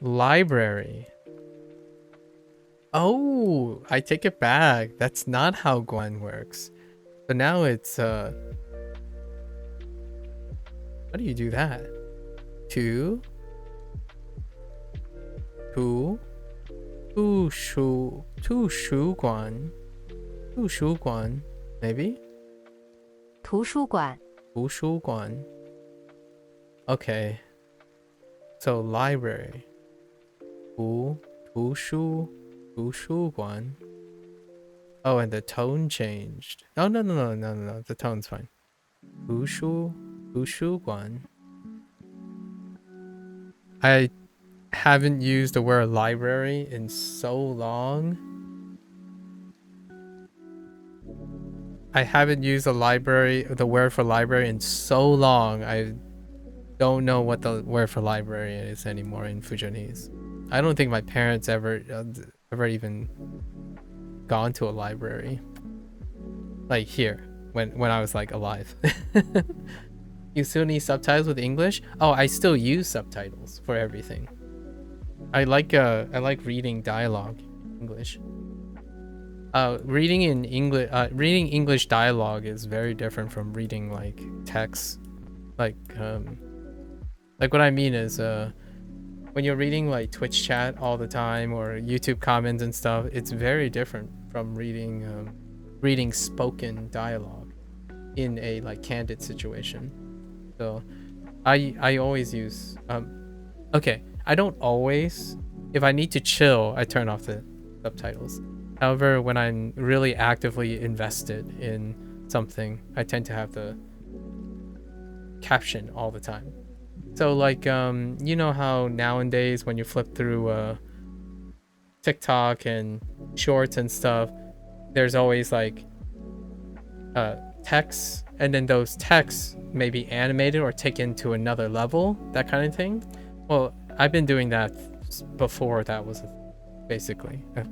Library. Oh, I take it back. That's not how Guan works. So now it's how do you do that? Two, two, two shu guan, maybe 图书馆 two shu guan. Okay, so library. Tu shu guan. Oh, and the tone changed. Oh no. The tone's fine. Tu shu guan. I haven't used the word library in so long. I haven't used the word for library in so long. I don't know what the word for library is anymore in Fujianese. I don't think my parents ever even gone to a library. Like here, when I was like alive. You still need subtitles with English? Oh, I still use subtitles for everything. I like reading dialogue English. Reading English dialogue is very different from reading like text. Like what I mean is when you're reading like Twitch chat all the time or YouTube comments and stuff, it's very different from reading spoken dialogue in a like candid situation. So I always use okay, I don't always. If I need to chill, I turn off the subtitles. However, when I'm really actively invested in something, I tend to have the caption all the time. So like you know how nowadays when you flip through TikTok and shorts and stuff, there's always like text, and then those texts may be animated or taken to another level, that kind of thing. Well, I've been doing that before that was basically a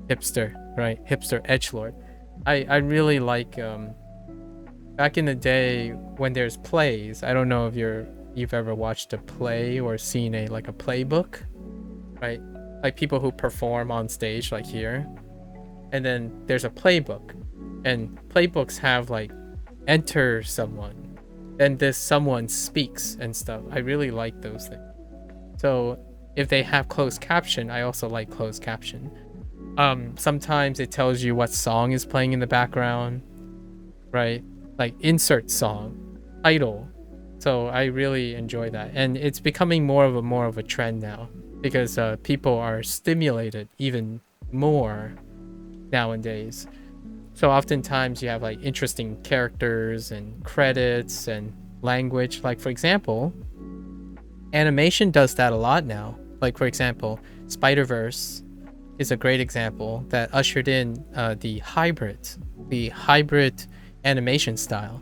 hipster, right? Hipster edgelord. I really like back in the day when there's plays. I don't know if you've ever watched a play or seen a playbook, right? Like people who perform on stage like here. And then there's a playbook. And playbooks have like enter someone. Then this someone speaks and stuff. I really like those things. So if they have closed caption, I also like closed caption. Sometimes it tells you what song is playing in the background, right? Like insert song, title. So I really enjoy that, and it's becoming more of a trend now because people are stimulated even more nowadays. So oftentimes you have like interesting characters and credits and language. Like for example, animation does that a lot now. Like for example, Spider-Verse is a great example that ushered in the hybrid animation style,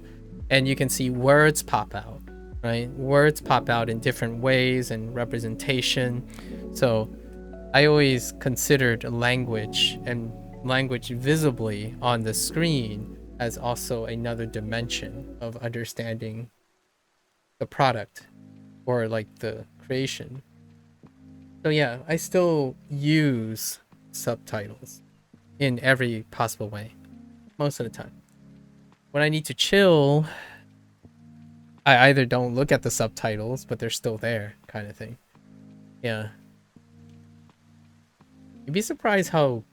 and you can see words pop out, right? Words pop out in different ways and representation. So I always considered language and language visibly on the screen as also another dimension of understanding the product or like the creation. So yeah, I still use subtitles in every possible way most of the time. When I need to chill, I either don't look at the subtitles, but they're still there, kind of thing. Yeah. You'd be surprised how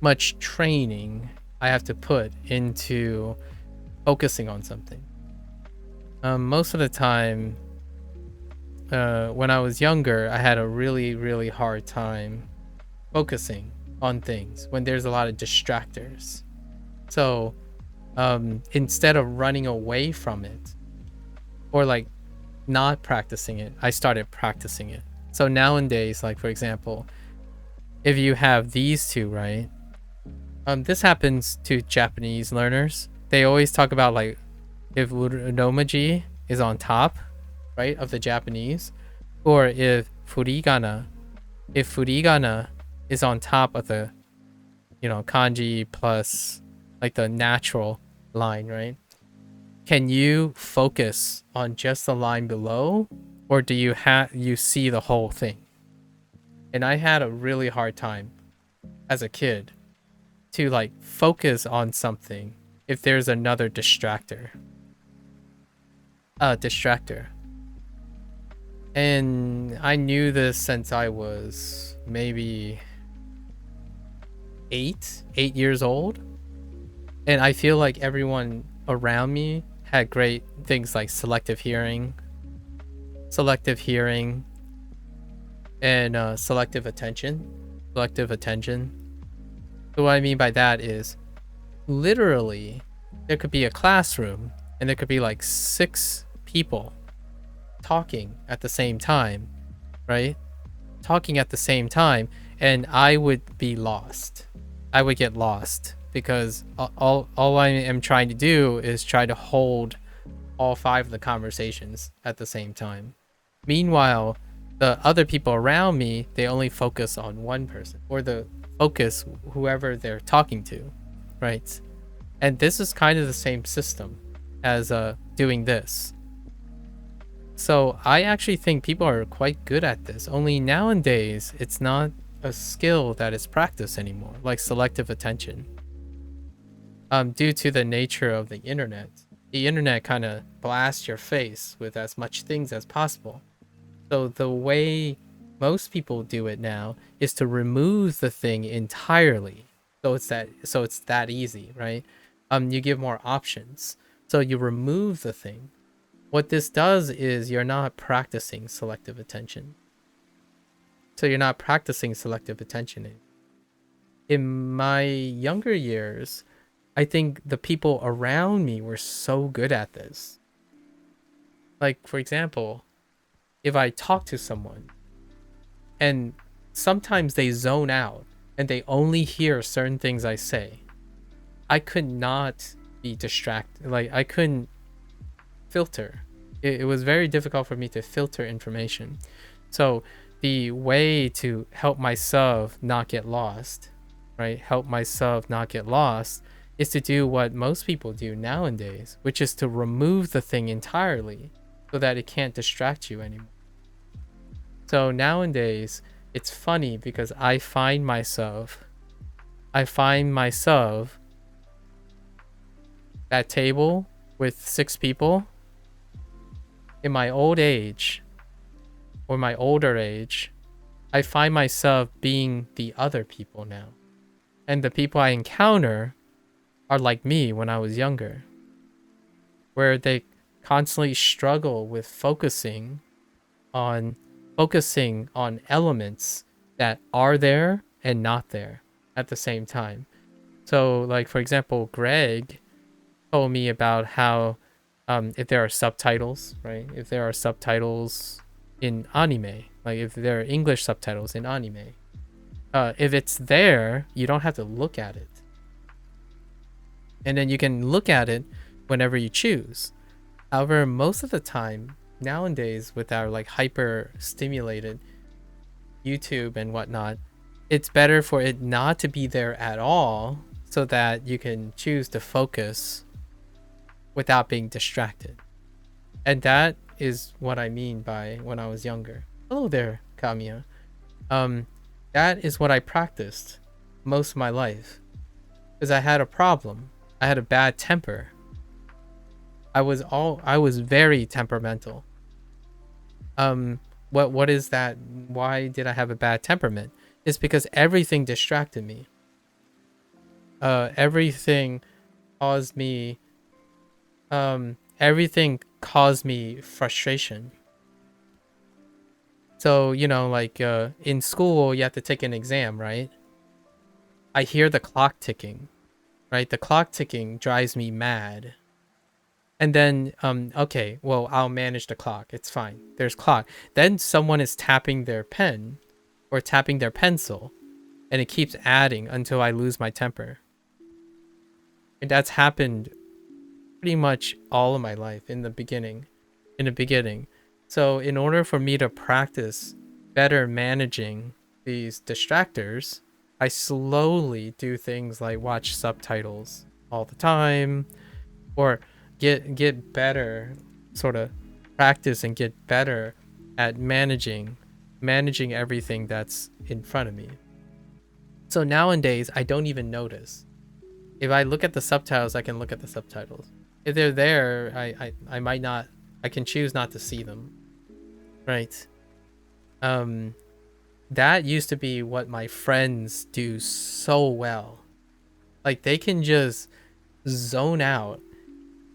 much training I have to put into focusing on something. Most of the time, when I was younger, I had a really hard time focusing on things when there's a lot of distractors. So instead of running away from it or like not practicing it, I started practicing it. So nowadays, like for example, if you have these two, right? This happens to Japanese learners. They always talk about like if uromaji is on top, right, of the Japanese, or if furigana is on top of the, kanji plus like the natural line, right? can you focus on just the line below, or do you see the whole thing? And I had a really hard time as a kid to like focus on something if there's another distractor. Distractor. And I knew this since I was maybe 8 years old. And I feel like everyone around me had great things like selective hearing, and selective attention. Selective attention. So what I mean by that is literally there could be a classroom and there could be like 6 people talking at the same time, right? Talking at the same time, and I would be lost. I would get lost because all I am trying to do is try to hold all 5 of the conversations at the same time. Meanwhile, the other people around me, they only focus on one person, or the focus whoever they're talking to, right? And this is kind of the same system as doing this. So I actually think people are quite good at this. Only nowadays, it's not a skill that is practiced anymore, like selective attention. Due to the nature of the internet. The internet kind of blasts your face with as much things as possible. So the way most people do it now is to remove the thing entirely. So it's that easy, right? You give more options. So you remove the thing. What this does is you're not practicing selective attention. So you're not practicing selective attention. In my younger years, I think the people around me were so good at this. Like, for example, if I talk to someone and sometimes they zone out and they only hear certain things I say, I could not be distracted. Like, I couldn't filter. It was very difficult for me to filter information. So the way to help myself not get lost, right? Help myself not get lost is to do what most people do nowadays, which is to remove the thing entirely so that it can't distract you anymore. So nowadays, it's funny because I find myself at table with 6 people. In my old age, or my older age, I find myself being the other people now. And the people I encounter are like me when I was younger, where they constantly struggle with focusing on elements that are there and not there at the same time. So like, for example, Greg told me about how if there are subtitles, right? If there are subtitles in anime, like if there are English subtitles in anime, if it's there, you don't have to look at it. And then you can look at it whenever you choose. However, most of the time, nowadays, with our like hyper stimulated YouTube and whatnot, it's better for it not to be there at all so that you can choose to focus without being distracted. And that is what I mean by when I was younger. Hello there, Kamiya. That is what I practiced most of my life. Because I had a problem. I had a bad temper. I was very temperamental. What is that? Why did I have a bad temperament? It's because everything distracted me. Everything caused me frustration. So, you know, like in school, you have to take an exam, right? I hear the clock ticking, right? The clock ticking drives me mad. And then, okay, well, I'll manage the clock. It's fine. There's clock. Then someone is tapping their pen or tapping their pencil, and it keeps adding until I lose my temper. And that's happened pretty much all of my life in the beginning. So in order for me to practice better managing these distractors, I slowly do things like watch subtitles all the time, or get better, sort of practice and get better at managing everything that's in front of me. So nowadays I don't even notice. If I look at the subtitles, I can look at the subtitles. If they're there, I might not, I can choose not to see them. Right. That used to be what my friends do so well. Like they can just zone out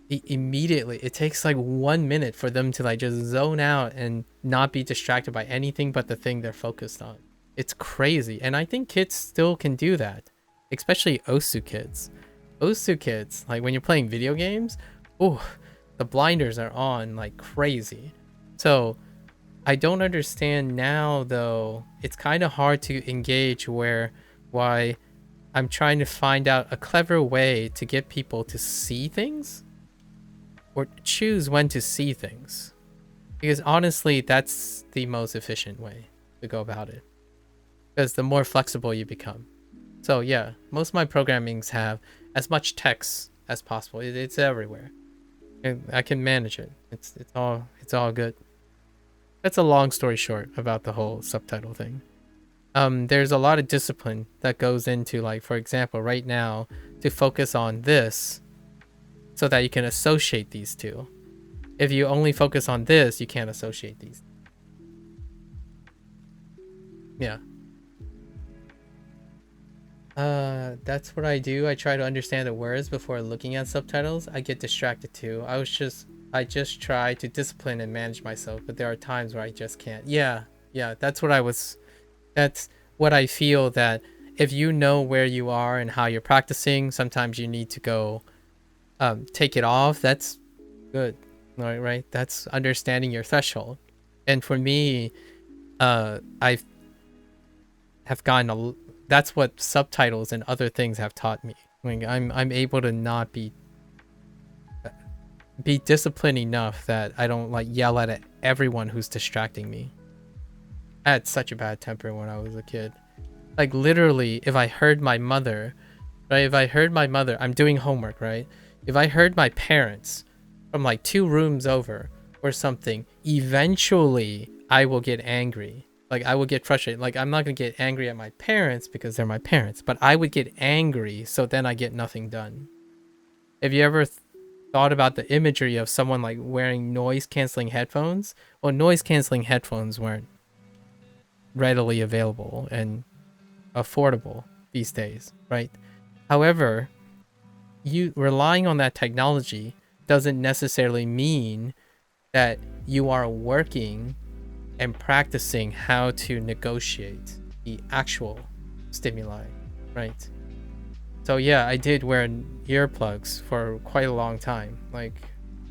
immediately. It takes like 1 minute for them to like just zone out and not be distracted by anything but the thing they're focused on. It's crazy. And I think kids still can do that, especially Osu kids. Osu kids, like when you're playing video games, oh, the blinders are on like crazy. So I don't understand now though. It's kind of hard to engage why I'm trying to find out a clever way to get people to see things or choose when to see things. Because honestly, that's the most efficient way to go about it. Because the more flexible you become. So yeah, most of my programmings have as much text as possible. It's everywhere. And I can manage it. It's all good. That's a long story short about the whole subtitle thing. There's a lot of discipline that goes into, like, for example, right now, to focus on this so that you can associate these two. If you only focus on this, you can't associate these. Yeah. That's what I do. I try to understand the words before looking at subtitles. I get distracted too. I just try to discipline and manage myself, but there are times where I just can't. Yeah, that's what I feel, that if you know where you are and how you're practicing, sometimes you need to go take it off. That's good. Right? That's understanding your threshold. And for me, I have gotten that's what subtitles and other things have taught me. Like I'm able to not be disciplined enough that I don't like yell at everyone who's distracting me. I had such a bad temper when I was a kid. Like literally, if I heard my mother, right? I'm doing homework, right? If I heard my parents from like 2 rooms over or something, eventually I will get angry. Like I would get frustrated. Like I'm not gonna get angry at my parents because they're my parents, but I would get angry, so then I get nothing done. Have you ever thought about the imagery of someone like wearing noise canceling headphones? Well, noise canceling headphones weren't readily available and affordable these days, right? However, you relying on that technology doesn't necessarily mean that you are working and practicing how to negotiate the actual stimuli, right? So yeah, I did wear earplugs for quite a long time. Like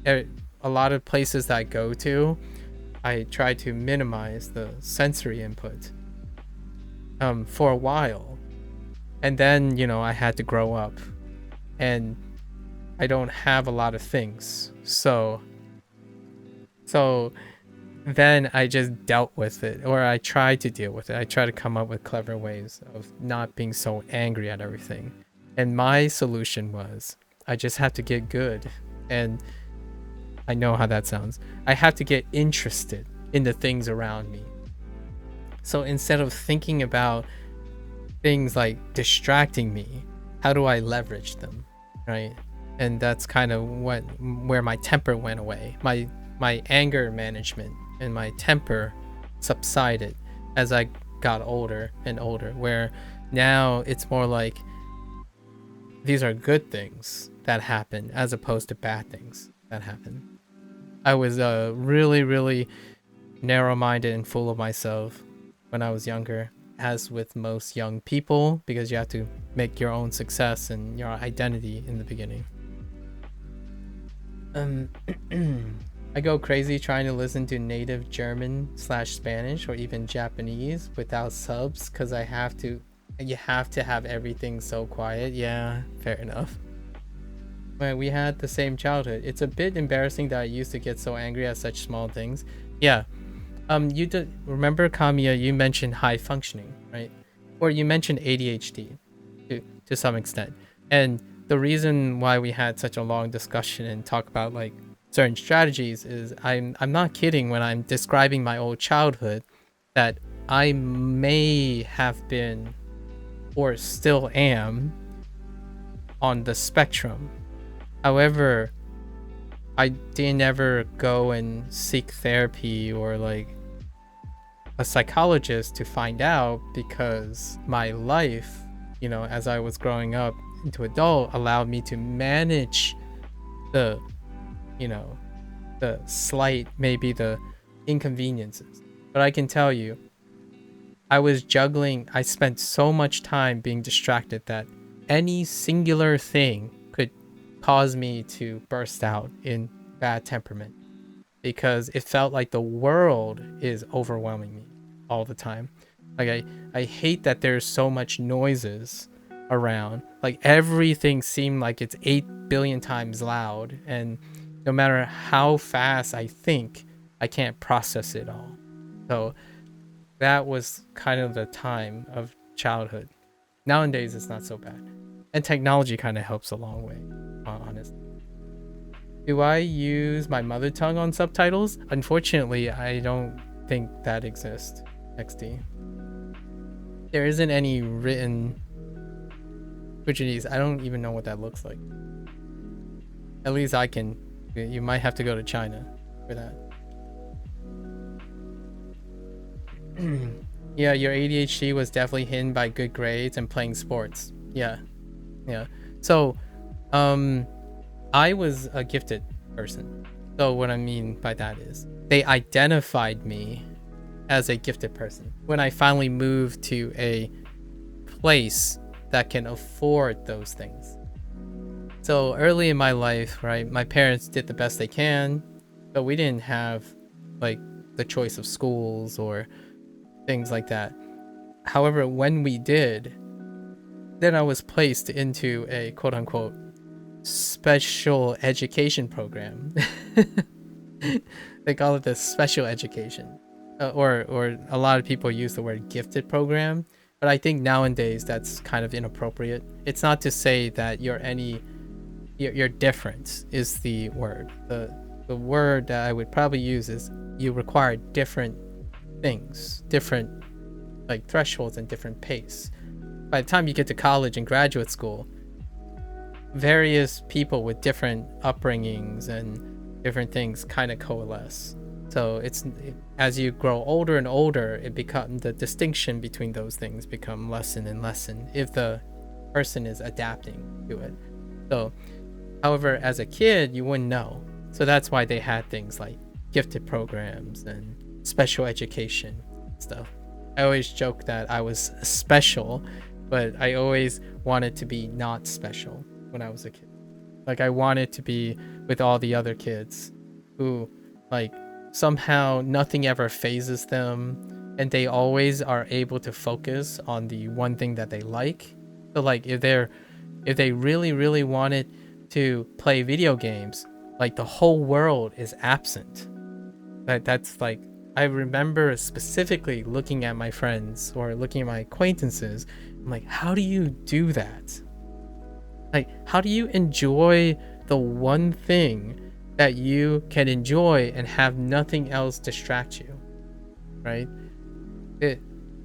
a lot of places that I go to, I try to minimize the sensory input for a while. And then, I had to grow up and I don't have a lot of things. So then I just dealt with it, or I tried to deal with it. I try to come up with clever ways of not being so angry at everything. And my solution was, I just have to get good. And I know how that sounds. I have to get interested in the things around me. So instead of thinking about things like distracting me, how do I leverage them, right? And that's kind of where my temper went away. My anger management and my temper subsided as I got older and older, where now it's more like these are good things that happen as opposed to bad things that happen. I was really, really narrow-minded and full of myself when I was younger, as with most young people, because you have to make your own success and your identity in the beginning. I go crazy trying to listen to native German/Spanish or even Japanese without subs because you have to have everything so quiet. Yeah, fair enough. But we had the same childhood. It's a bit embarrassing that I used to get so angry at such small things. Yeah. You remember, Kamiya, you mentioned high functioning, right? Or you mentioned ADHD to some extent. And the reason why we had such a long discussion and talk about like certain strategies is I'm not kidding when I'm describing my old childhood that I may have been or still am on the spectrum. However, I didn't ever go and seek therapy or like a psychologist to find out because my life, you know, as I was growing up into adult, allowed me to manage the, you know, the slight, maybe the inconveniences. But I can tell you, I was juggling, I spent so much time being distracted that any singular thing could cause me to burst out in bad temperament because it felt like the world is overwhelming me all the time. Like I hate that there's so much noises around. Like everything seemed like it's 8 billion times loud, and no matter how fast I think, I can't process it all. So that was kind of the time of childhood. Nowadays it's not so bad. And technology kind of helps a long way, honestly. Do I use my mother tongue on subtitles? Unfortunately, I don't think that exists, XD. There isn't any written Portuguese. I don't even know what that looks like. At least I can. You might have to go to China for that. Yeah, your ADHD was definitely hidden by good grades and playing sports. Yeah. So, I was a gifted person. So what I mean by that is they identified me as a gifted person when I finally moved to a place that can afford those things. So early in my life, right, my parents did the best they can, but we didn't have like the choice of schools or things like that. However, when we did, then I was placed into a quote unquote special education program. They call it the special education, or a lot of people use the word gifted program, but I think nowadays that's kind of inappropriate. It's not to say that you're different is the word. The word that I would probably use is you require different things, different like thresholds and different pace. By the time you get to college and graduate school, various people with different upbringings and different things kind of coalesce. So as you grow older and older, the distinction between those things become lessen and lessen if the person is adapting to it. So, however, as a kid, you wouldn't know. So that's why they had things like gifted programs and special education stuff. I always joke that I was special, but I always wanted to be not special when I was a kid. Like I wanted to be with all the other kids who like somehow nothing ever phases them and they always are able to focus on the one thing that they like. So like if they really wanted to play video games, like the whole world is absent. That's like I remember specifically looking at my friends or looking at my acquaintances. I'm like, how do you do that? Like, how do you enjoy the one thing that you can enjoy and have nothing else distract you, right?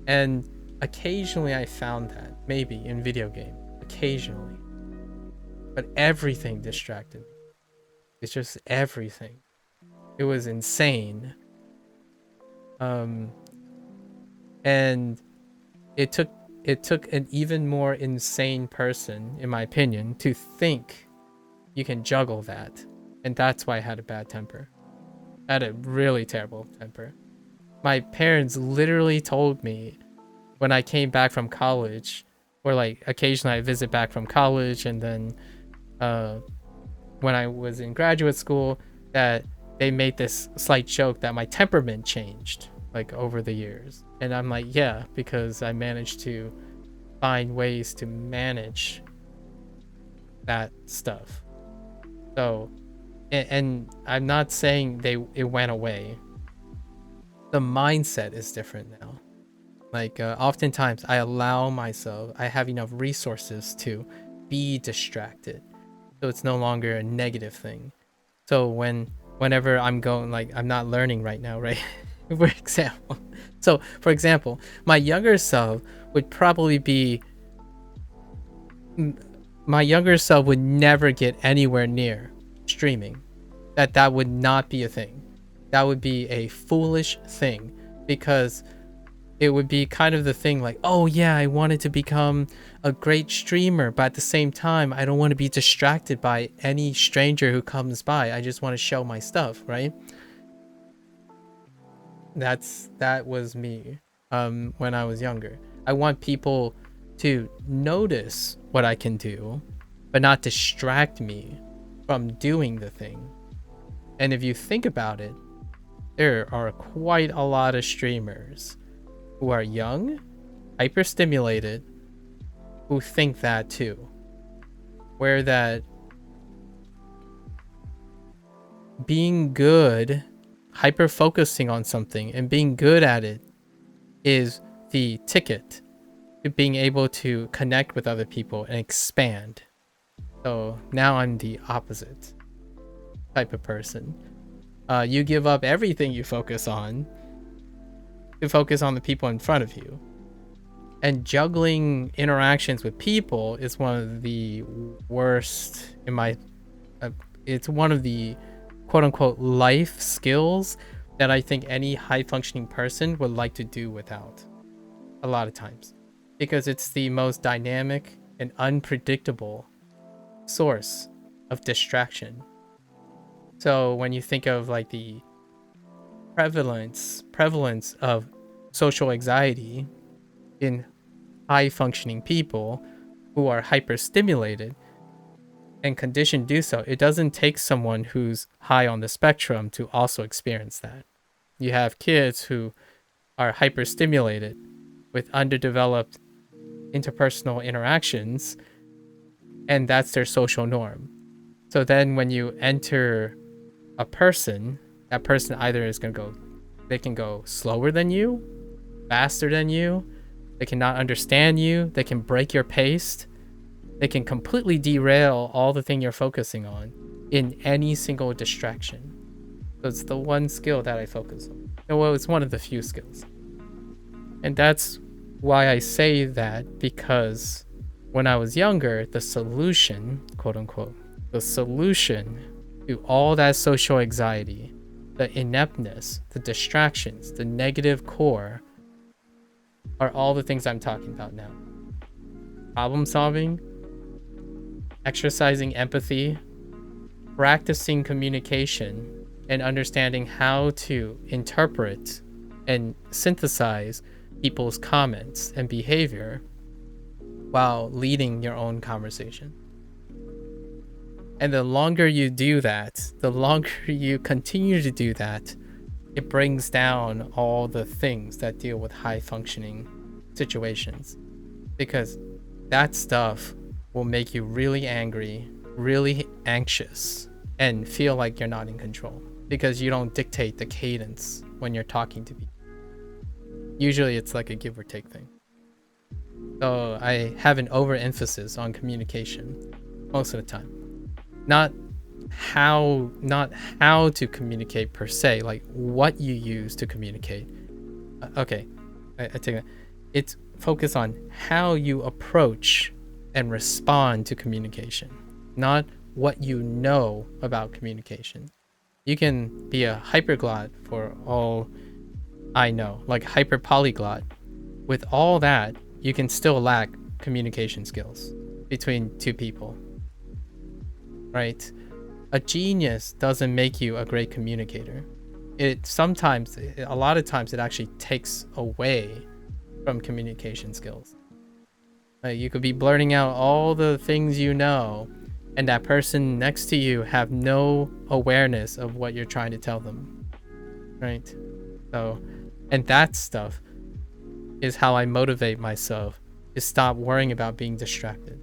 And occasionally I found that, maybe in video games, occasionally. But everything distracted me. It's just everything. It was insane. And it took an even more insane person, in my opinion, to think you can juggle that. And that's why I had a bad temper. I had a really terrible temper. My parents literally told me when I came back from college, or like occasionally I visit back from college, and then when I was in graduate school, that they made this slight joke that my temperament changed like over the years. And I'm like, yeah, because I managed to find ways to manage that stuff. So, and I'm not saying it went away. The mindset is different now. Like oftentimes I allow myself, I have enough resources to be distracted. So it's no longer a negative thing. So whenever I'm going, like, I'm not learning right now, right? For example, my younger self would probably be, my younger self would never get anywhere near streaming. That would not be a thing. That would be a foolish thing, because it would be kind of the thing like, oh yeah, I wanted to become a great streamer, but at the same time, I don't want to be distracted by any stranger who comes by. I just want to show my stuff, right? That was me when I was younger. I want people to notice what I can do, but not distract me from doing the thing. And if you think about it, there are quite a lot of streamers who are young, hyper-stimulated, who think that too. Where that being good, hyper-focusing on something and being good at it is the ticket to being able to connect with other people and expand. So now I'm the opposite type of person. You give up everything you focus on to focus on the people in front of you. And juggling interactions with people is one of the worst in my... it's one of the quote-unquote life skills that I think any high-functioning person would like to do without a lot of times. Because it's the most dynamic and unpredictable source of distraction. So when you think of like the prevalence of social anxiety in high-functioning people who are hyper-stimulated and conditioned to do so, it doesn't take someone who's high on the spectrum to also experience that. You have kids who are hyper-stimulated with underdeveloped interpersonal interactions, and that's their social norm. So then when you enter a person, that person either is going to go, they can go slower than you, faster than you, they cannot understand you, they can break your pace, they can completely derail all the thing you're focusing on in any single distraction. So it's the one skill that I focus on. Well, it's one of the few skills. And that's why I say that, because when I was younger, the solution, quote unquote, the solution to all that social anxiety, the ineptness, the distractions, the negative core, are all the things I'm talking about now. Problem solving, exercising empathy, practicing communication, and understanding how to interpret and synthesize people's comments and behavior while leading your own conversation. And the longer you do that, the longer you continue to do that, it brings down all the things that deal with high functioning situations. Because that stuff will make you really angry, really anxious, and feel like you're not in control because you don't dictate the cadence when you're talking to people. Usually it's like a give or take thing. So I have an overemphasis on communication most of the time. Not how to communicate per se, like what you use to communicate. Okay, I take that. It's focus on how you approach and respond to communication, not what you know about communication. You can be a hyperglot for all I know, like hyper polyglot. With all that, you can still lack communication skills between two people, right? A genius doesn't make you a great communicator. A lot of times it actually takes away from communication skills. Like you could be blurting out all the things you know, and that person next to you have no awareness of what you're trying to tell them, right? So, and that stuff is how I motivate myself to stop worrying about being distracted.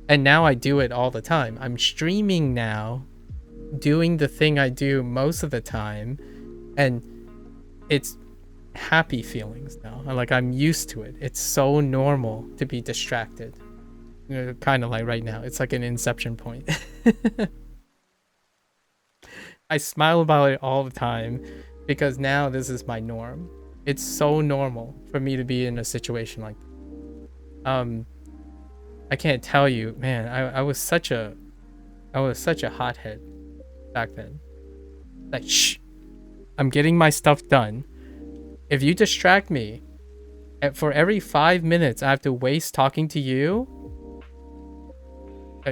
And now I do it all the time. I'm streaming now, doing the thing I do most of the time, and it's happy feelings now. Like I'm used to it. It's so normal to be distracted. Kind of like right now. It's like an inception point. I smile about it all the time because now this is my norm. It's so normal for me to be in a situation like that. I can't tell you, man, I was such a hothead back then. Like, shh, I'm getting my stuff done. If you distract me, for every 5 minutes I have to waste talking to you,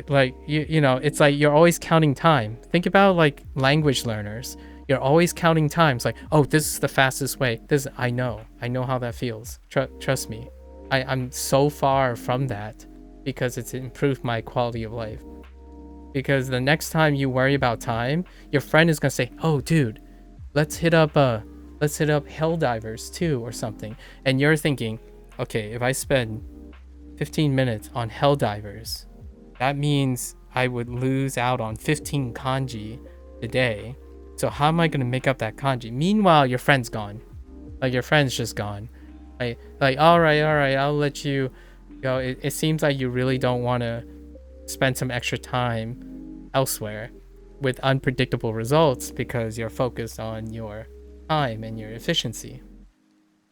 like you know, it's like you're always counting time. Think about like language learners. You're always counting times. Like, oh, this is the fastest way. This I know how that feels. Trust me. I'm so far from that because it's improved my quality of life. Because the next time you worry about time, your friend is gonna say, oh dude, let's hit up Helldivers too or something. And you're thinking, okay, if I spend 15 minutes on Helldivers, that means I would lose out on 15 kanji a day. So how am I gonna make up that kanji? Meanwhile, your friend's gone. Like your friend's just gone. Like all right, I'll let you go. It seems like you really don't want to spend some extra time elsewhere with unpredictable results because you're focused on your time and your efficiency.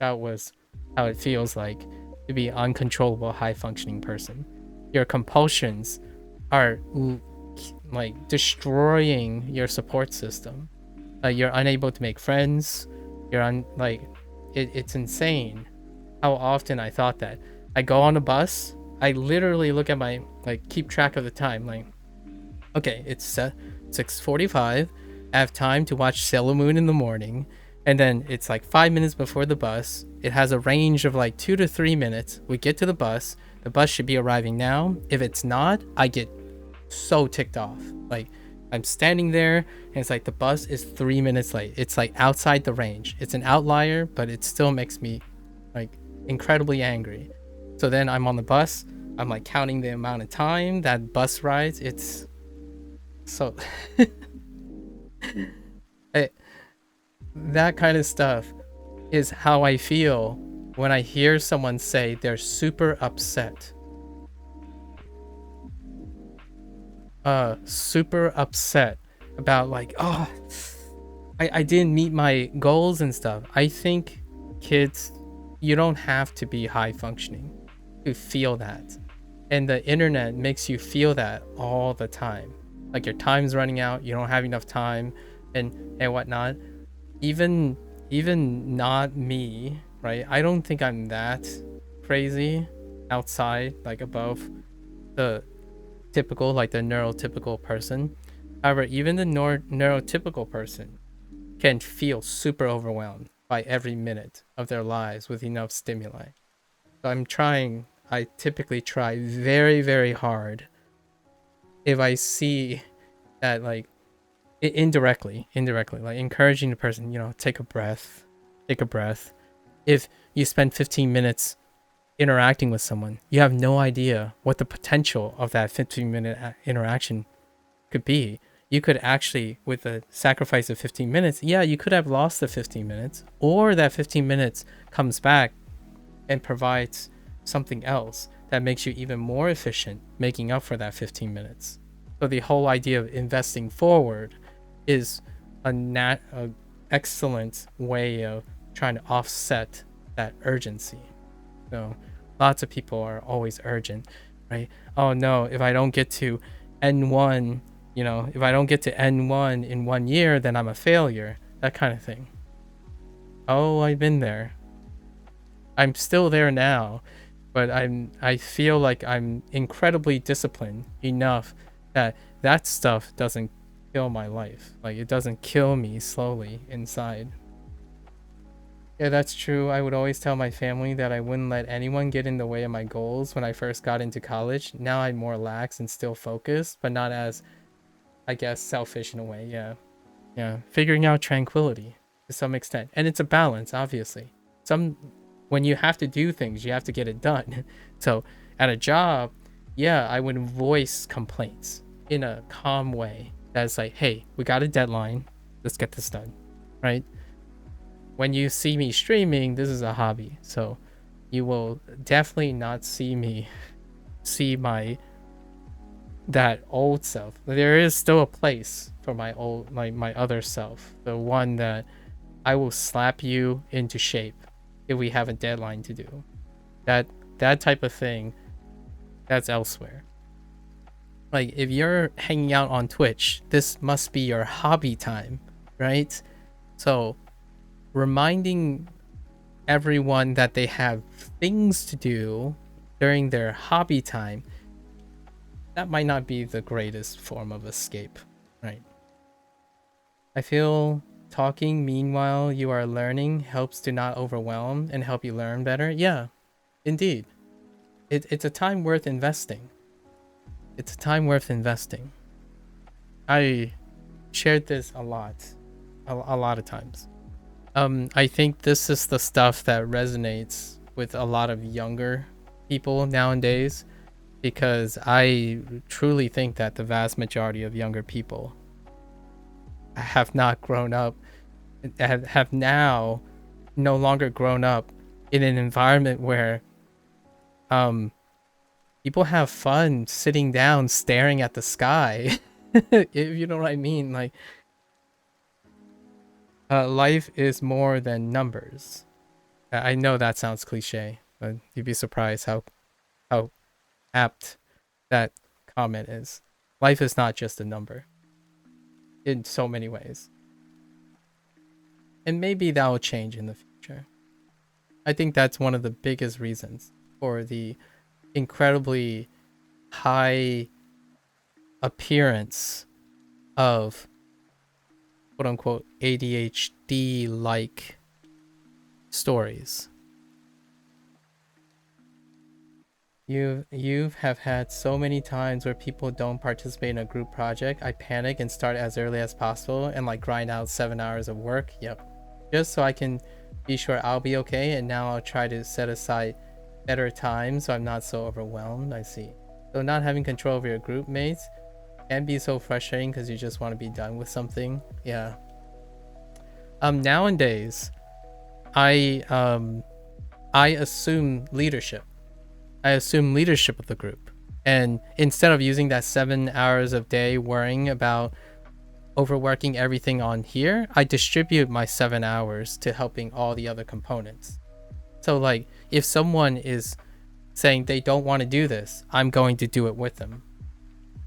That was how it feels like to be an uncontrollable high functioning person. Your compulsions are like destroying your support system. Like you're unable to make friends. It's insane how often I thought that. I go on a bus, I literally look at my, like, keep track of the time. Like, okay, it's 6:45. I have time to watch Sailor Moon in the morning. And then it's like 5 minutes before the bus. It has a range of like 2 to 3 minutes. We get to the bus. The bus should be arriving now. If it's not, I get so ticked off. Like, I'm standing there and it's like the bus is 3 minutes late. It's like outside the range. It's an outlier, but it still makes me like incredibly angry. So then I'm on the bus. I'm like counting the amount of time that bus rides. It's so that kind of stuff is how I feel when I hear someone say they're super upset. Super upset about like, oh, I didn't meet my goals and stuff. I think kids, you don't have to be high functioning to feel that. And the internet makes you feel that all the time. Like your time's running out, you don't have enough time and whatnot. Even not me, right? I don't think I'm that crazy outside, like above the typical, like the neurotypical person. However, even the neurotypical person can feel super overwhelmed by every minute of their lives with enough stimuli. So I typically try very, very hard if I see that, like, indirectly, like encouraging the person, you know, take a breath. If you spend 15 minutes interacting with someone, you have no idea what the potential of that 15-minute interaction could be. You could actually, with the sacrifice of 15 minutes, yeah, you could have lost the 15 minutes, or that 15 minutes comes back and provides something else that makes you even more efficient, making up for that 15 minutes. So the whole idea of investing forward is a excellent way of trying to offset that urgency. So lots of people are always urgent, right? Oh no, if I don't get to N1, you know, if I don't get to N1 in 1 year, then I'm a failure. That kind of thing. Oh, I've been there. I'm still there now, but I feel like I'm incredibly disciplined enough that stuff doesn't kill my life. Like, it doesn't kill me slowly inside. Yeah, that's true. I would always tell my family that I wouldn't let anyone get in the way of my goals when I first got into college. Now I'm more lax and still focused, but not as, I guess, selfish in a way. Yeah, figuring out tranquility to some extent. And it's a balance, obviously. When you have to do things, you have to get it done. So at a job, yeah, I would voice complaints in a calm way. That's like, hey, we got a deadline. Let's get this done, right? When you see me streaming, this is a hobby. So you will definitely not see me see that old self. There is still a place for my other self, the one that I will slap you into shape if we have a deadline to do. That type of thing, that's elsewhere. Like, if you're hanging out on Twitch, this must be your hobby time, right? So reminding everyone that they have things to do during their hobby time, that might not be the greatest form of escape, right? I feel talking meanwhile you are learning helps to not overwhelm and help you learn better. Yeah, indeed. It's a time worth investing. It's a time worth investing. I shared this a lot of times. I think this is the stuff that resonates with a lot of younger people nowadays, because I truly think that the vast majority of younger people have not grown up, have now no longer grown up in an environment where people have fun sitting down staring at the sky. If you know what I mean. Like, life is more than numbers. I know that sounds cliche, but you'd be surprised how apt that comment is. Life is not just a number in so many ways. And maybe that will change in the future. I think that's one of the biggest reasons for the incredibly high appearance of quote unquote ADHD like stories. You have had so many times where people don't participate in a group project. I panic and start as early as possible and like grind out 7 hours of work. Yep. Just so I can be sure I'll be okay, and now I'll try to set aside better time so I'm not so overwhelmed. I see. So not having control over your group mates can be so frustrating because you just want to be done with something. Yeah. Nowadays, I assume leadership. I assume leadership of the group. And instead of using that 7 hours of day worrying about overworking everything on here, I distribute my 7 hours to helping all the other components. So like, if someone is saying they don't want to do this, I'm going to do it with them.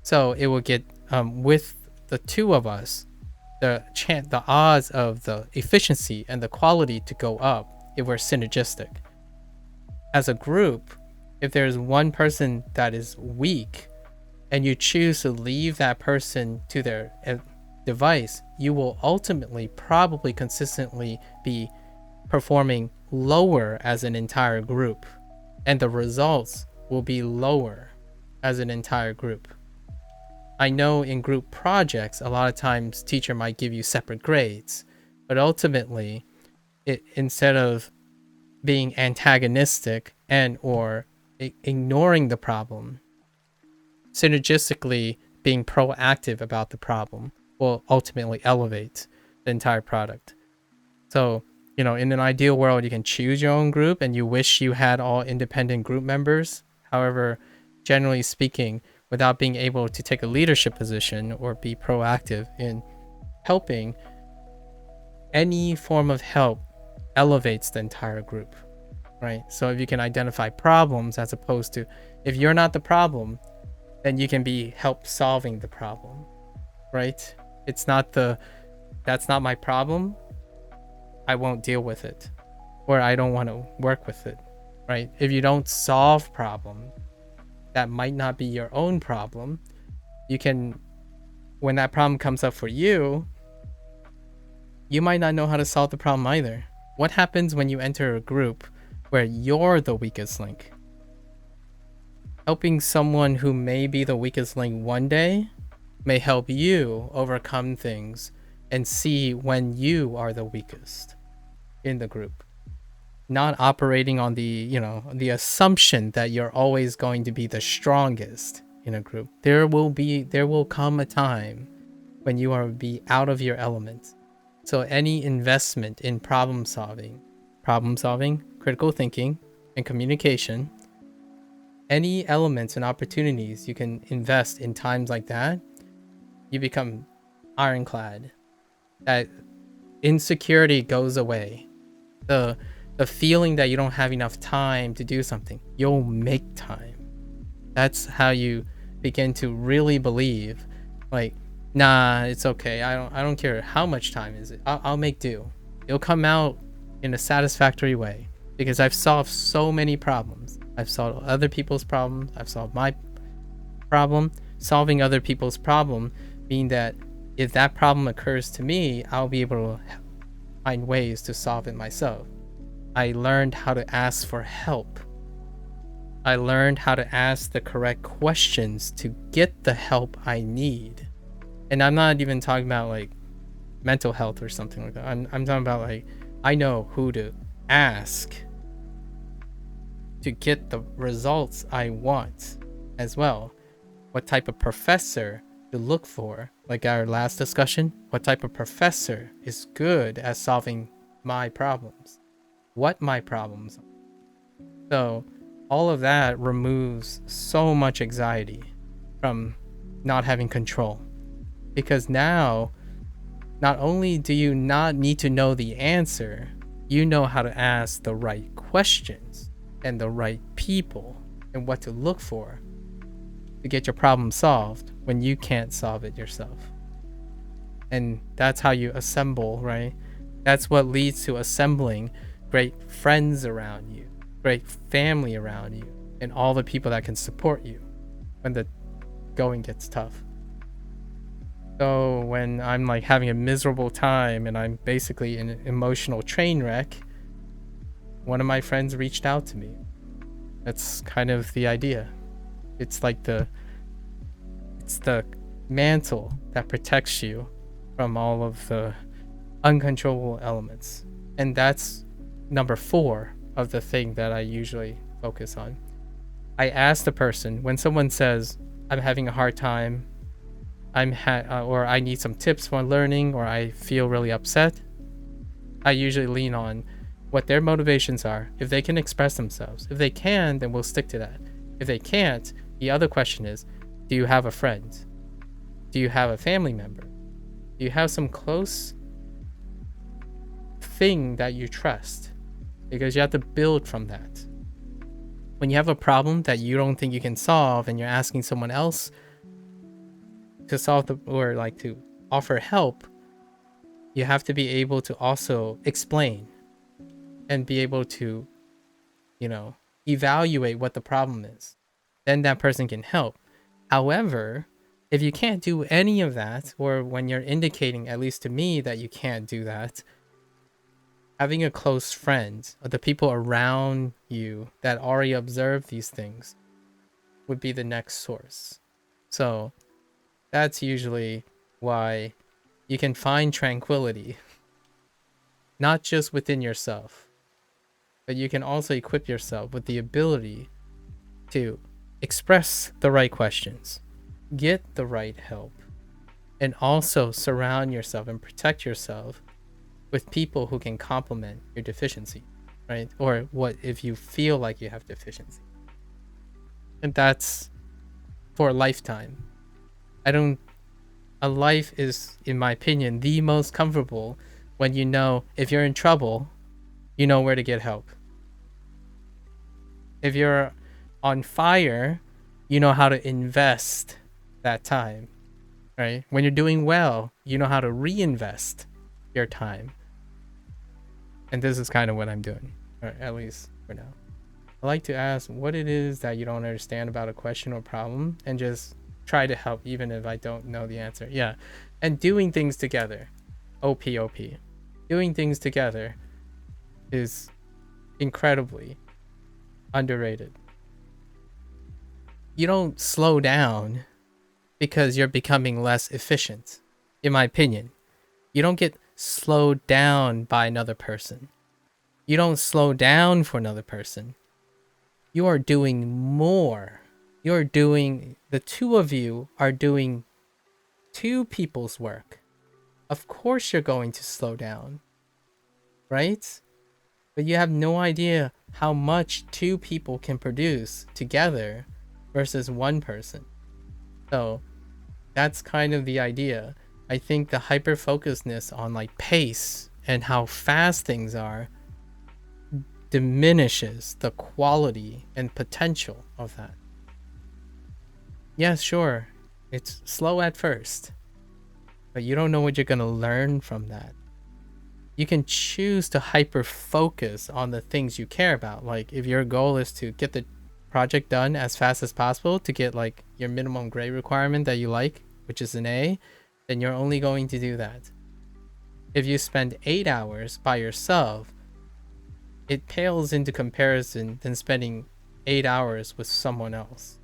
So it will get, with the two of us, the odds of the efficiency and the quality to go up if we're synergistic. As a group, if there's one person that is weak and you choose to leave that person to their device, you will ultimately probably consistently be performing lower as an entire group, and the results will be lower as an entire group. I know in group projects, a lot of times teacher might give you separate grades, but ultimately, instead of being antagonistic and or ignoring the problem, synergistically being proactive about the problem will ultimately elevate the entire product. So, in an ideal world, you can choose your own group and you wish you had all independent group members. However, generally speaking, without being able to take a leadership position or be proactive in helping, any form of help elevates the entire group, right? So if you can identify problems, as opposed to, if you're not the problem, then you can be help solving the problem, right? That's not my problem, I won't deal with it, or I don't want to work with it, right? If you don't solve problems that might not be your own problem, you can, when that problem comes up for you, you might not know how to solve the problem either. What happens when you enter a group where you're the weakest link? Helping someone who may be the weakest link one day may help you overcome things and see when you are the weakest in the group. Not operating on the assumption that you're always going to be the strongest in a group. There will come a time when you will be out of your element. So any investment in problem solving, critical thinking, and communication Any elements and opportunities you can invest in times like that, you become ironclad. That insecurity goes away. The the feeling that you don't have enough time to do something, you'll make time. That's how you begin to really believe, like, nah, it's okay. I don't care how much time is it. I'll make do. It'll come out in a satisfactory way because I've solved so many problems. I've solved other people's problems. I've solved my problem. Solving other people's problem mean that if that problem occurs to me, I'll be able to find ways to solve it myself. I learned how to ask for help. I learned how to ask the correct questions to get the help I need. And I'm not even talking about like mental health or something like that. I'm talking about like I know who to ask to get the results I want as well. What type of professor to look for, like our last discussion, what type of professor is good at solving my problems, what my problems are. So all of that removes so much anxiety from not having control, because now not only do you not need to know the answer, you know how to ask the right questions and the right people and what to look for to get your problem solved when you can't solve it yourself. And that's how you assemble, right? That's what leads to assembling great friends around you, great family around you, and all the people that can support you when the going gets tough. So when I'm like having a miserable time and I'm basically in an emotional train wreck, one of my friends reached out to me. That's kind of the idea. It's like it's the mantle that protects you from all of the uncontrollable elements. And that's number 4 of the thing that I usually focus on. I ask the person when someone says, I'm having a hard time, or I need some tips for learning, or I feel really upset, I usually lean on what their motivations are. If they can express themselves. If they can, then we'll stick to that. If they can't, the other question is, do you have a friend? Do you have a family member? Do you have some close thing that you trust? Because you have to build from that. When you have a problem that you don't think you can solve and you're asking someone else to solve or like to offer help, you have to be able to also explain and be able to, evaluate what the problem is. Then that person can help. However, if you can't do any of that, or when you're indicating, at least to me, that you can't do that, having a close friend or the people around you that already observe these things would be the next source. So that's usually why you can find tranquility, not just within yourself, but you can also equip yourself with the ability to express the right questions, get the right help, and also surround yourself and protect yourself with people who can complement your deficiency, right? Or what if you feel like you have deficiency. And that's for a lifetime. A life is, in my opinion, the most comfortable when you know if you're in trouble, you know where to get help. If you're on fire, you know how to invest that time, right? When you're doing well, you know how to reinvest your time. And this is kind of what I'm doing, or at least for now. I like to ask what it is that you don't understand about a question or problem and just try to help even if I don't know the answer. Yeah. And doing things together. OP. Doing things together is incredibly underrated. You don't slow down because you're becoming less efficient, in my opinion. You don't get slowed down by another person. You don't slow down for another person. You are doing more. The two of you are doing 2 people's work. Of course you're going to slow down, right? But you have no idea how much two people can produce together versus one person. So that's kind of the idea. I think the hyper focusedness on like pace and how fast things are diminishes the quality and potential of that. Yeah, sure, it's slow at first, but you don't know what you're going to learn from that. You can choose to hyper focus on the things you care about. Like if your goal is to get the project done as fast as possible to get like your minimum grade requirement that you like, which is an A, then you're only going to do that. If you spend 8 hours by yourself, it pales into comparison than spending 8 hours with someone else.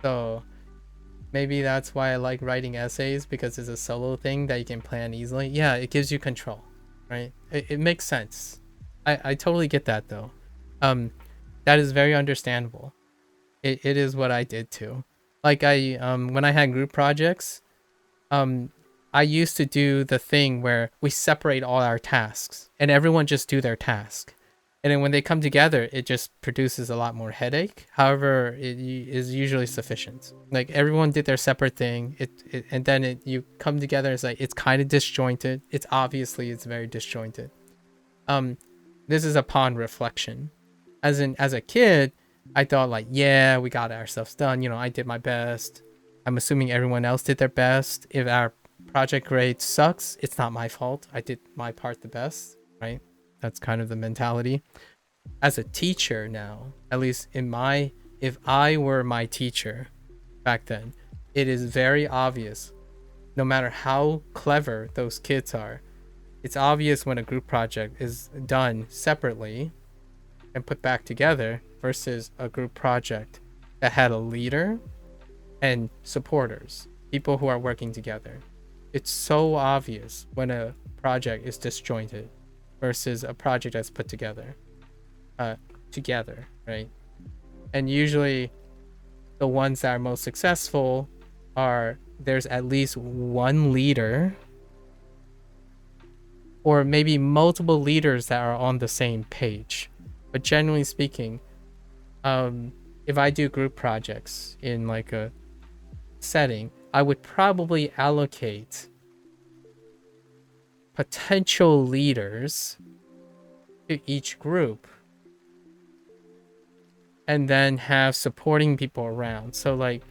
So maybe that's why I like writing essays, because it's a solo thing that you can plan easily. Yeah, it gives you control, right? It makes sense. I totally get that though. That is very understandable. It is what I did too. Like when I had group projects, I used to do the thing where we separate all our tasks and everyone just do their task. And then when they come together, it just produces a lot more headache. However, it is usually sufficient. Like everyone did their separate thing. And then you come together. It's like it's kind of disjointed. It's very disjointed. This is upon reflection. As a kid, I thought like, yeah, we got ourselves done. You know, I did my best. I'm assuming everyone else did their best. If our project grade sucks, it's not my fault. I did my part the best, right? That's kind of the mentality. As a teacher now, at least if I were my teacher back then, it is very obvious, no matter how clever those kids are, it's obvious when a group project is done separately and put back together versus a group project that had a leader and supporters, people who are working together. It's so obvious when a project is disjointed versus a project that's put together, right? And usually the ones that are most successful are there's at least one leader or maybe multiple leaders that are on the same page. But generally speaking, if I do group projects in like a setting, I would probably allocate potential leaders to each group and then have supporting people around. So like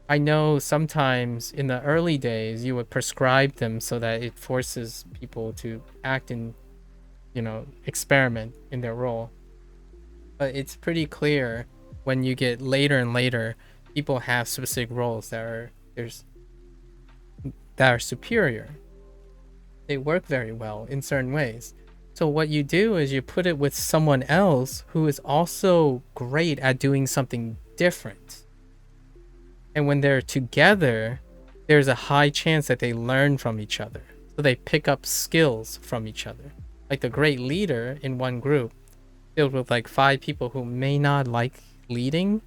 I know sometimes in the early days you would prescribe them so that it forces people to act in, experiment in their role. But it's pretty clear when you get later and later, people have specific roles that are superior. They work very well in certain ways. So what you do is you put it with someone else who is also great at doing something different. And when they're together, there's a high chance that they learn from each other. So they pick up skills from each other. Like the great leader in one group filled with like 5 people who may not like leading,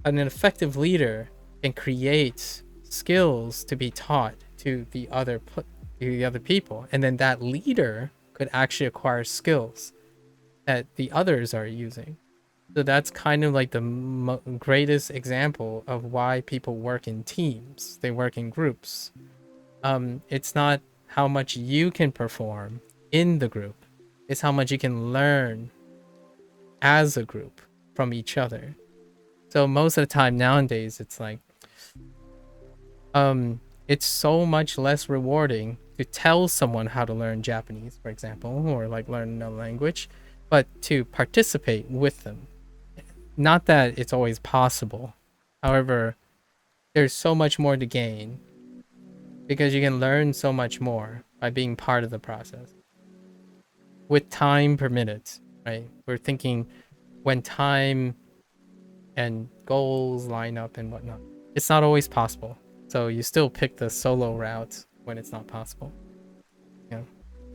an effective leader can create skills to be taught to the other people, and then that leader could actually acquire skills that the others are using. So that's kind of like the greatest example of why people work in teams. They work in groups. It's not how much you can perform in the group, it's how much you can learn as a group from each other. So most of the time nowadays, it's like, it's so much less rewarding to tell someone how to learn Japanese, for example, or like learn another language, but to participate with them. Not that it's always possible. However, there's so much more to gain because you can learn so much more by being part of the process. With time permitted, right? We're thinking when time and goals line up and whatnot. It's not always possible. So you still pick the solo route when it's not possible. Yeah.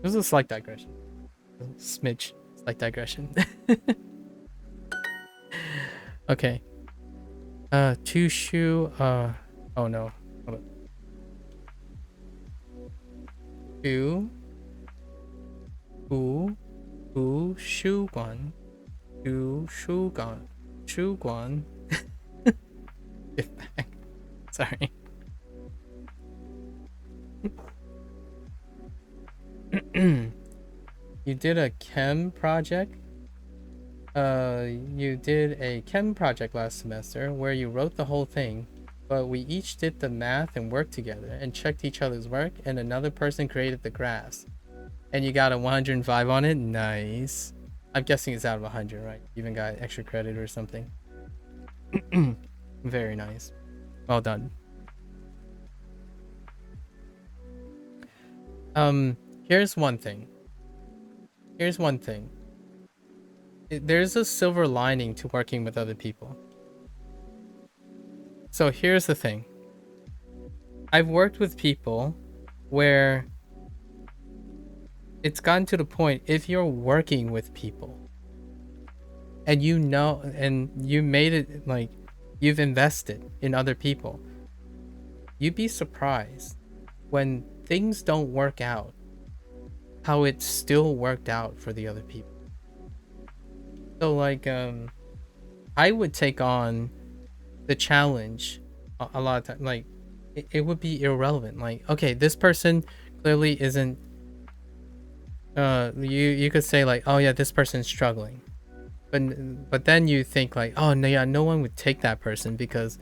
This is a slight digression. A smidge. Slight digression. Okay. Chushu, oh no. Hold on. 구, 구, 슈관, 구, 슈관, 슈관. Get back. Sorry. You did a chem project? You did a chem project last semester where you wrote the whole thing, but we each did the math and worked together and checked each other's work, and another person created the graphs. And you got a 105 on it? Nice. I'm guessing it's out of 100, right? You even got extra credit or something. Very nice. Well done. Here's one thing. There's a silver lining to working with other people. So here's the thing. I've worked with people where it's gotten to the point, if you're working with people and you know, and you made it, like, you've invested in other people, you'd be surprised when things don't work out, how it still worked out for the other people. So like, I would take on the challenge a lot of times. Like, it would be irrelevant. Like, okay, this person clearly isn't, you could say like, oh yeah, this person's struggling, but then you think like, oh no, yeah, no one would take that person because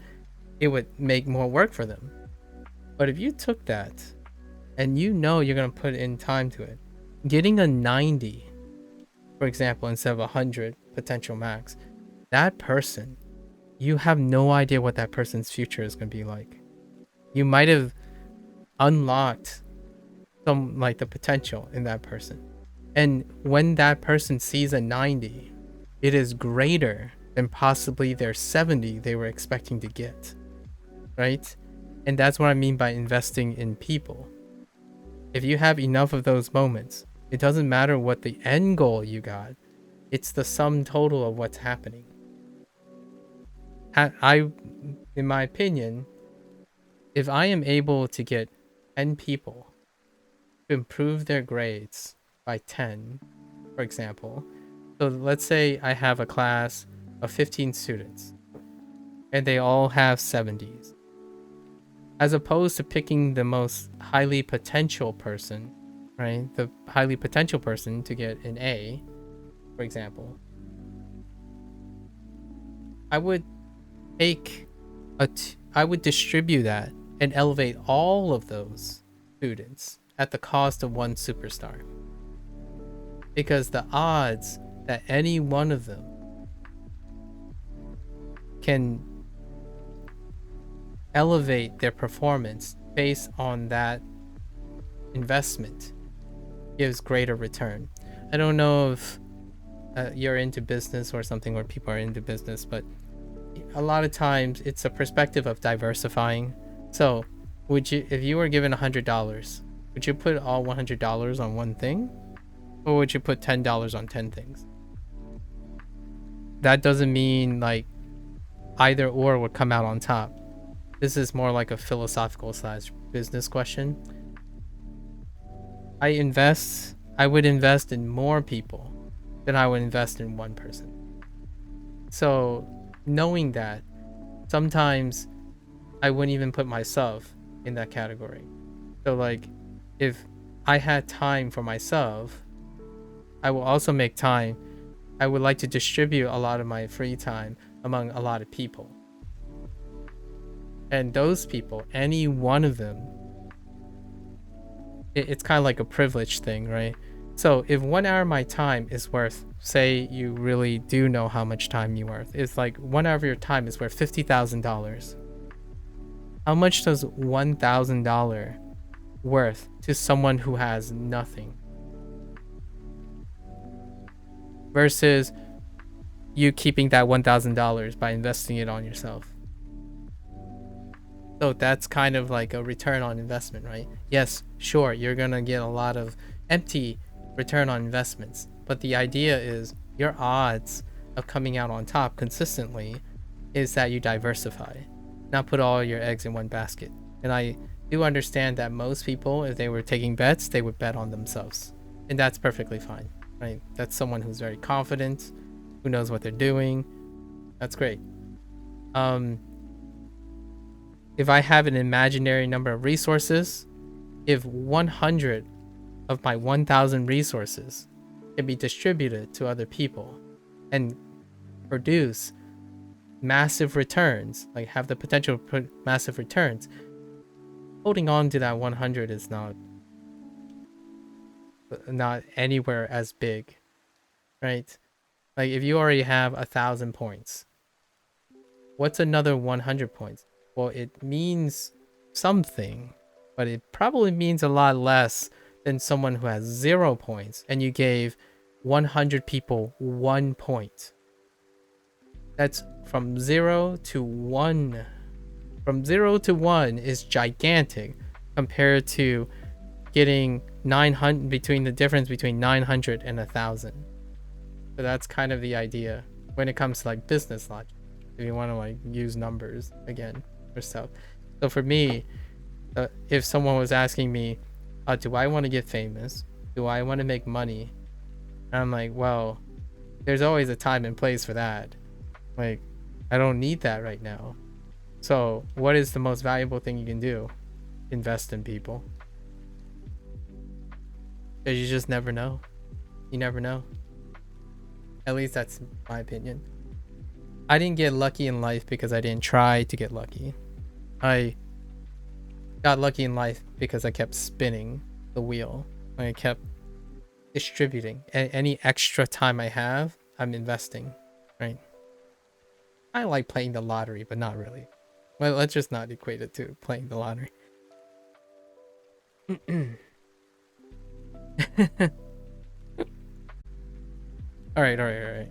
it would make more work for them. But if you took that and you know you're gonna put in time to it, getting a 90, for example, instead of 100 potential max, that person, you have no idea what that person's future is gonna be like. You might have unlocked some, like, the potential in that person, and when that person sees a 90, it is greater than possibly their 70 they were expecting to get, right? And that's what I mean by investing in people. If you have enough of those moments, it doesn't matter what the end goal you got, it's the sum total of what's happening. In my opinion, if I am able to get 10 people to improve their grades by 10, for example, so let's say I have a class of 15 students and they all have 70s. As opposed to picking the most highly potential person, right? The highly potential person to get an A, for example, I would distribute that and elevate all of those students at the cost of one superstar. Because the odds that any one of them can elevate their performance based on that investment gives greater return. I don't know if you're into business or something, or people are into business, but a lot of times it's a perspective of diversifying. So would you, if you were given $100, would you put all $100 on one thing, or would you put $10 on 10 things? That doesn't mean like either or would come out on top. This is more like a philosophical / business question. I would invest in more people than I would invest in one person. So knowing that, sometimes I wouldn't even put myself in that category. So like, if I had time for myself, I will also make time. I would like to distribute a lot of my free time among a lot of people. And those people, any one of them, it's kind of like a privilege thing, right? So if 1 hour of my time is worth, say you really do know how much time you're worth, it's like 1 hour of your time is worth $50,000. How much does $1,000 worth to someone who has nothing? Versus you keeping that $1,000 by investing it on yourself. So that's kind of like a return on investment, right? Yes, sure, you're gonna get a lot of empty return on investments, but the idea is your odds of coming out on top consistently is that you diversify, not put all your eggs in one basket. And I do understand that most people, if they were taking bets, they would bet on themselves And that's perfectly fine, right? That's someone who's very confident, who knows what they're doing. That's great. If I have an imaginary number of resources, if 100 of my 1,000 resources can be distributed to other people and produce massive returns, like have the potential to put massive returns, holding on to that 100 is not anywhere as big, right? Like if you already have 1,000 points, what's another 100 points? Well, it means something, but it probably means a lot less than someone who has 0 points and you gave 100 people 1 point. That's from 0 to 1. From 0 to 1 is gigantic compared to getting 900, between the difference between 900 and 1,000. So that's kind of the idea when it comes to like business logic, if you want to like use numbers again for stuff. So for me, if someone was asking me, do I want to get famous? Do I want to make money? And I'm like, well, there's always a time and place for that. Like, I don't need that right now. So what is the most valuable thing you can do? Invest in people. Because you just never know. You never know. At least that's my opinion. I didn't get lucky in life because I didn't try to get lucky. I got lucky in life because I kept spinning the wheel. I kept distributing. Any extra time I have, I'm investing, right? I like playing the lottery, but not really. Well, let's just not equate it to playing the lottery. All right.